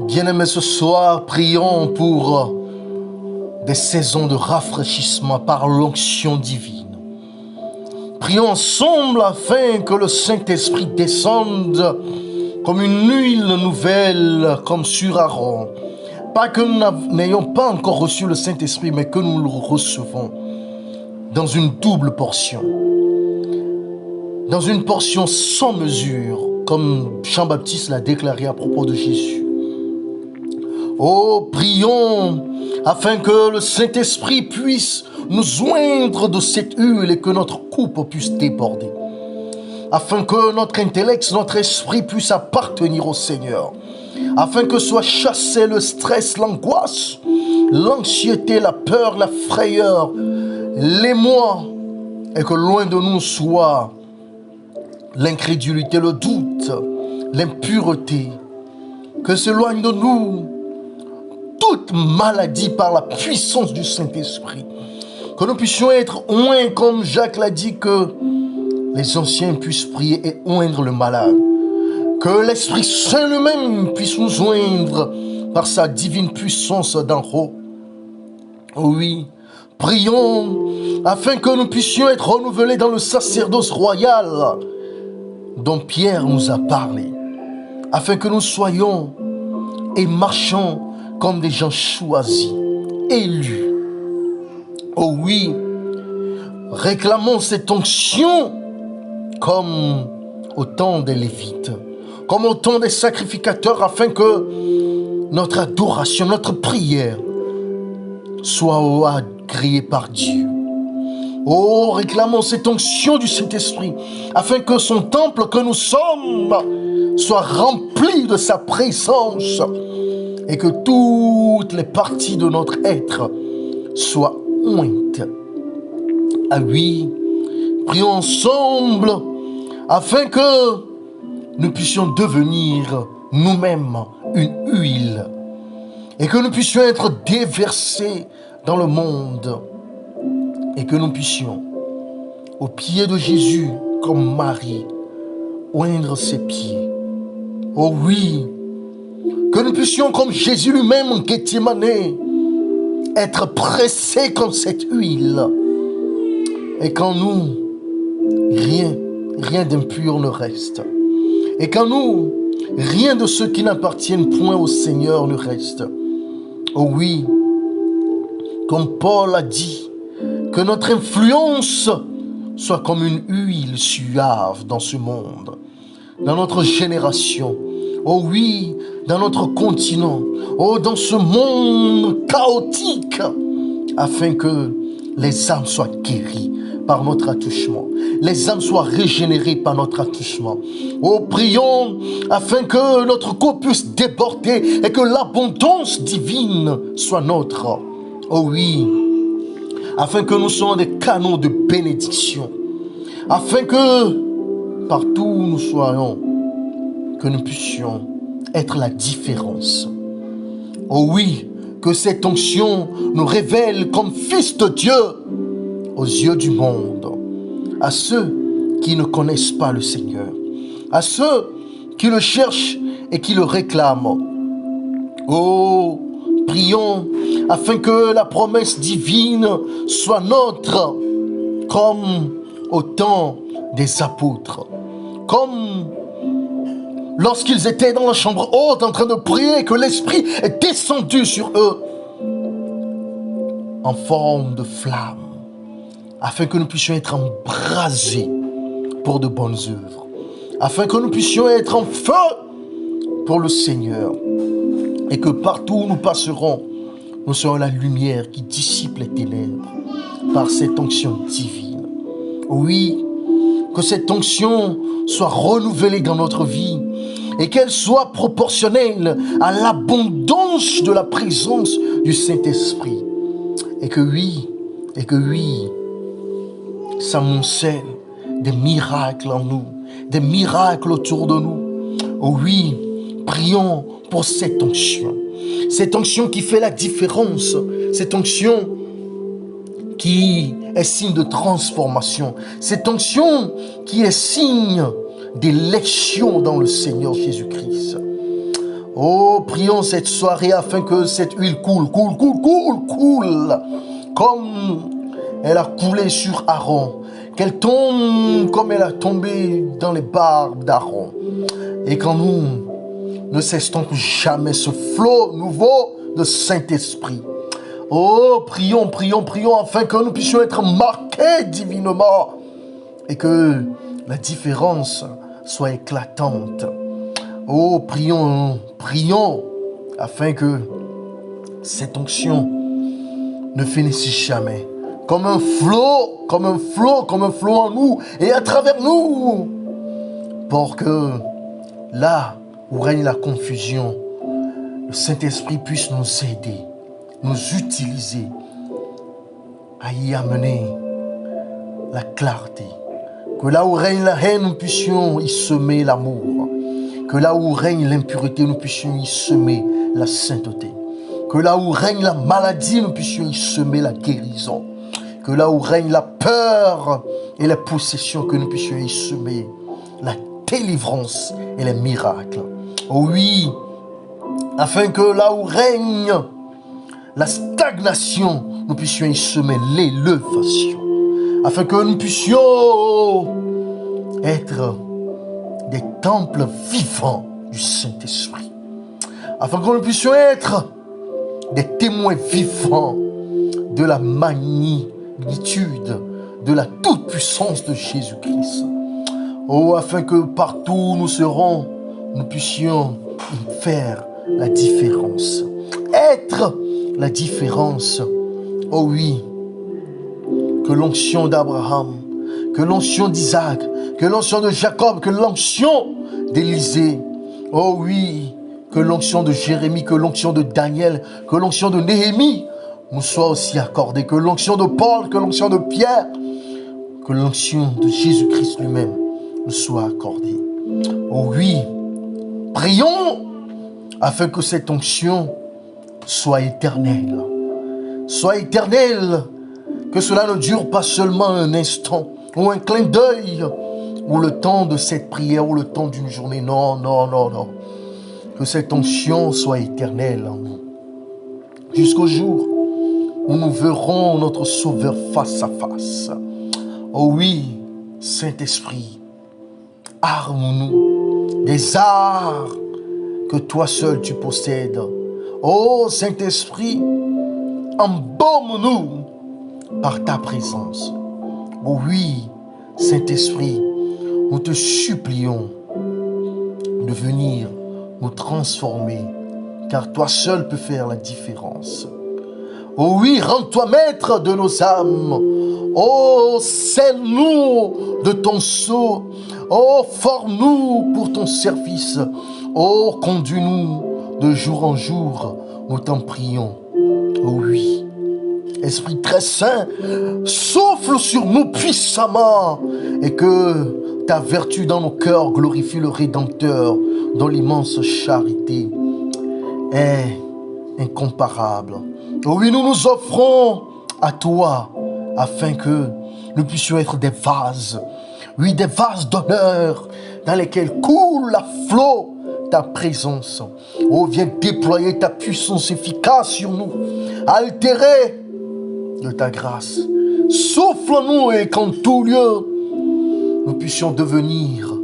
Bien-aimés, ce soir, prions pour des saisons de rafraîchissement par l'onction divine. Prions ensemble afin que le Saint-Esprit descende comme une huile nouvelle, comme sur Aaron. Pas que nous n'ayons pas encore reçu le Saint-Esprit, mais que nous le recevons dans une double portion. Dans une portion sans mesure, comme Jean-Baptiste l'a déclaré à propos de Jésus. Oh, prions afin que le Saint-Esprit puisse nous oindre de cette huile et que notre coupe puisse déborder. Afin que notre intellect, notre esprit puisse appartenir au Seigneur. Afin que soit chassé le stress, l'angoisse, l'anxiété, la peur, la frayeur, l'émoi, et que loin de nous soit l'incrédulité, le doute, l'impureté. Que s'éloigne de nous toute maladie par la puissance du Saint-Esprit. Que nous puissions être oints, comme Jacques l'a dit, que les anciens puissent prier et oindre le malade. Que l'Esprit Saint lui-même puisse nous oindre par sa divine puissance d'en haut. Oui, prions afin que nous puissions être renouvelés dans le sacerdoce royal dont Pierre nous a parlé. Afin que nous soyons et marchions comme des gens choisis, élus. Oh oui, réclamons cette onction comme au temps des Lévites, comme au temps des sacrificateurs, afin que notre adoration, notre prière soit agréée par Dieu. Oh, réclamons cette onction du Saint-Esprit, afin que son temple que nous sommes soit rempli de sa présence, et que toutes les parties de notre être soient ointes. Ah oui, prions ensemble afin que nous puissions devenir nous-mêmes une huile et que nous puissions être déversés dans le monde et que nous puissions, au pied de Jésus, comme Marie, oindre ses pieds. Oh oui, que nous puissions, comme Jésus lui-même en Gethsémane, être pressés comme cette huile. Et qu'en nous, rien d'impur ne reste. Et qu'en nous, rien de ceux qui n'appartiennent point au Seigneur ne reste. Oh oui, comme Paul a dit, que notre influence soit comme une huile suave dans ce monde, dans notre génération. Oh oui, dans notre continent, oh dans ce monde chaotique, afin que les âmes soient guéries par notre attouchement, les âmes soient régénérées par notre attouchement. Oh, prions afin que notre coupe puisse déborder et que l'abondance divine soit nôtre. Oh oui, afin que nous soyons des canaux de bénédiction, afin que partout où nous soyons, que nous puissions être la différence. Oh oui, que cette onction nous révèle comme fils de Dieu aux yeux du monde, à ceux qui ne connaissent pas le Seigneur, à ceux qui le cherchent et qui le réclament. Oh, prions afin que la promesse divine soit nôtre, comme au temps des apôtres, comme lorsqu'ils étaient dans la chambre haute en train de prier, que l'Esprit est descendu sur eux en forme de flamme, afin que nous puissions être embrasés pour de bonnes œuvres, afin que nous puissions être en feu pour le Seigneur, et que partout où nous passerons, nous serons la lumière qui dissipe les ténèbres par cette onction divine. Oui, que cette onction soit renouvelée dans notre vie et qu'elle soit proportionnelle à l'abondance de la présence du Saint-Esprit. Et que oui, ça moncelle des miracles en nous, des miracles autour de nous. Oh oui, prions pour cette onction qui fait la différence, cette onction qui est signe de transformation, cette onction qui est signe d'élection dans le Seigneur Jésus-Christ. Oh, prions cette soirée afin que cette huile coule, comme elle a coulé sur Aaron, qu'elle tombe comme elle a tombé dans les barbes d'Aaron, et qu'en nous ne s'estompe jamais ce flot nouveau de Saint-Esprit. Oh, prions afin que nous puissions être marqués divinement et que la différence soit éclatante. Oh, prions afin que cette onction ne finisse jamais. Comme un flot en nous et à travers nous. Pour que là où règne la confusion, le Saint-Esprit puisse nous aider, nous utiliser à y amener la clarté. Que là où règne la haine, nous puissions y semer l'amour. Que là où règne l'impureté, nous puissions y semer la sainteté. Que là où règne la maladie, nous puissions y semer la guérison. Que là où règne la peur et la possession, que nous puissions y semer la délivrance et les miracles. Oh oui, afin que là où règne la stagnation, nous puissions y semer l'élévation. Afin que nous puissions être des temples vivants du Saint-Esprit. Afin que nous puissions être des témoins vivants de la magnitude, de la toute-puissance de Jésus-Christ. Oh, afin que partout où nous serons, nous puissions faire la différence. Être la différence. Oh oui, que l'onction d'Abraham, que l'onction d'Isaac, que l'onction de Jacob, que l'onction d'Élisée, oh oui, que l'onction de Jérémie, que l'onction de Daniel, que l'onction de Néhémie nous soit aussi accordée, que l'onction de Paul, que l'onction de Pierre, que l'onction de Jésus-Christ lui-même nous soit accordée. Oh oui, prions afin que cette onction soit éternelle. Soit éternelle, que cela ne dure pas seulement un instant ou un clin d'œil ou le temps de cette prière ou le temps d'une journée. Non. Que cette onction soit éternelle en nous. Jusqu'au jour où nous verrons notre Sauveur face à face. Oh oui, Saint-Esprit, arme-nous des arts que toi seul tu possèdes. Oh Saint-Esprit, embaume-nous par ta présence. Oh oui, Saint-Esprit, nous te supplions de venir nous transformer, car toi seul peux faire la différence. Oh oui, rends-toi maître de nos âmes. Oh, scelle-nous de ton sceau. Oh, forme-nous pour ton service. Oh, conduis-nous de jour en jour. Nous t'en prions. Oh oui. Esprit très saint, souffle sur nous puissamment et que ta vertu dans nos cœurs glorifie le Rédempteur dont l'immense charité est incomparable. Oh oui, nous nous offrons à toi afin que nous puissions être des vases, oui, des vases d'honneur dans lesquels coule à flot ta présence. Oh, viens déployer ta puissance efficace sur nous, altérer de ta grâce. Souffle-nous et qu'en tout lieu, nous puissions devenir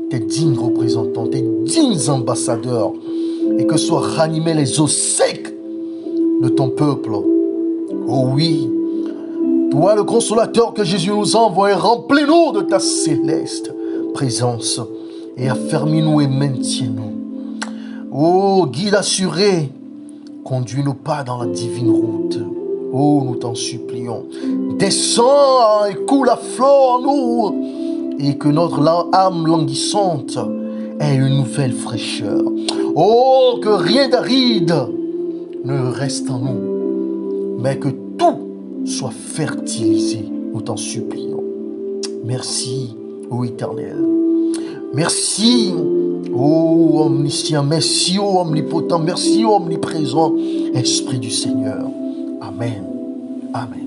tes dignes représentants, tes dignes ambassadeurs, et que soient ranimés les os secs de ton peuple. Oh oui, toi le consolateur que Jésus nous envoie, remplis-nous de ta céleste présence et affermis-nous et maintiens-nous. Oh, guide assuré, conduis nos pas dans la divine route. Oh, nous t'en supplions. Descends et coule à flot en nous et que notre âme languissante ait une nouvelle fraîcheur. Oh, que rien d'aride ne reste en nous, mais que tout soit fertilisé. Nous t'en supplions. Merci, ô Éternel. Merci, ô omniscient. Merci, ô omnipotent. Merci, ô omniprésent. Esprit du Seigneur. Amen. Amen.